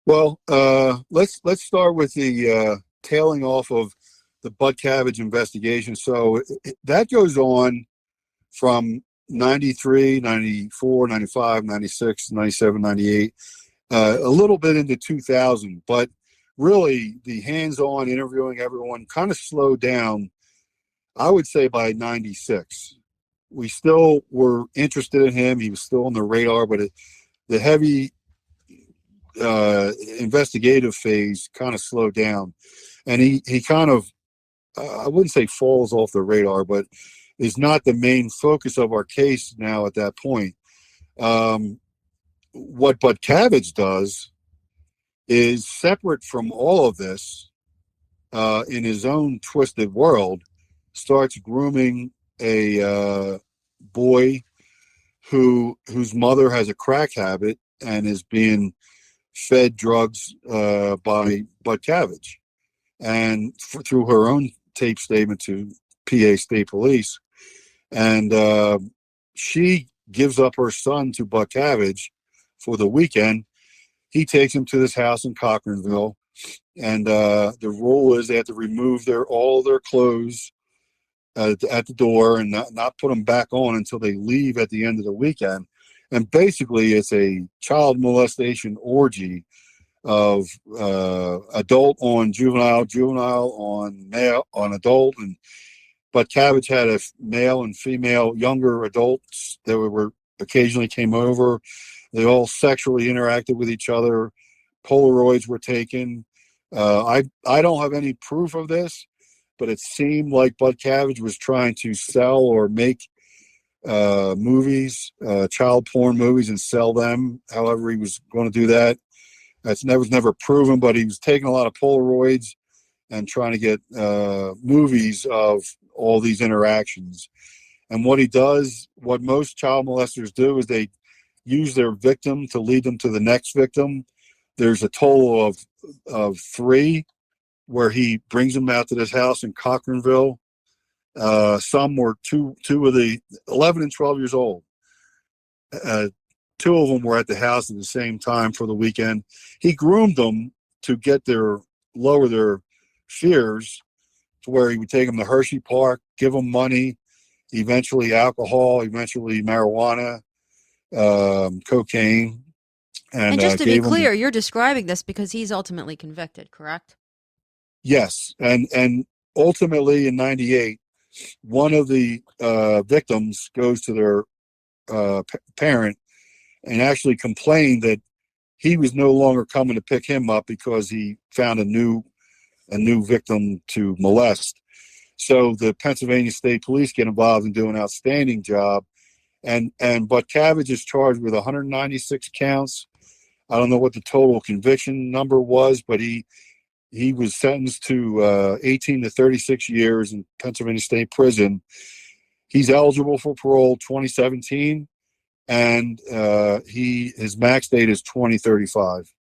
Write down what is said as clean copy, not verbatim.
Well, let's start with the tailing off of the Butcavage investigation. So that goes on from 93, 94, 95, 96, 97, 98, a little bit into 2000. But really, the hands-on interviewing everyone kind of slowed down, I would say, by 96. We still were interested in him. He was still on the radar, but the heavy investigative phase kind of slowed down. And he kind of, I wouldn't say falls off the radar, but is not the main focus of our case now at that point. What Butcavage does is separate from all of this, in his own twisted world, starts grooming a boy whose mother has a crack habit and is being fed drugs by Butcavage, and through her own tape statement to PA State Police. And she gives up her son to Butcavage for the weekend. He takes him to this house in Cochranville, and the rule is they have to remove all their clothes at the door and not put them back on until they leave at the end of the weekend. And basically, it's a child molestation orgy of adult on juvenile, juvenile on male on adult. And Butcavage had a male and female younger adults that were occasionally came over. They all sexually interacted with each other. Polaroids were taken. I don't have any proof of this, but it seemed like Butcavage was trying to sell or make movies, child porn movies, and sell them. However, he was going to do that. That was never proven, but he was taking a lot of Polaroids and trying to get movies of all these interactions. And what he does, what most child molesters do, is they use their victim to lead them to the next victim. There's a total of 3 where he brings them out to this house in Cochranville. Some were two of the 11 and 12 years old. 2 of them were at the house at the same time for the weekend. He groomed them to lower their fears, to where he would take them to Hershey Park, give them money, eventually alcohol, eventually marijuana, cocaine. And just to be clear, you're describing this because he's ultimately convicted, correct? Yes. And ultimately in 98, one of the victims goes to their parent and actually complained that he was no longer coming to pick him up because he found a new victim to molest. So the Pennsylvania State Police get involved and do an outstanding job. And Butcavage is charged with 196 counts. I don't know what the total conviction number was, but he was sentenced to 18 to 36 years in Pennsylvania State Prison. He's eligible for parole 2017, and his max date is 2035.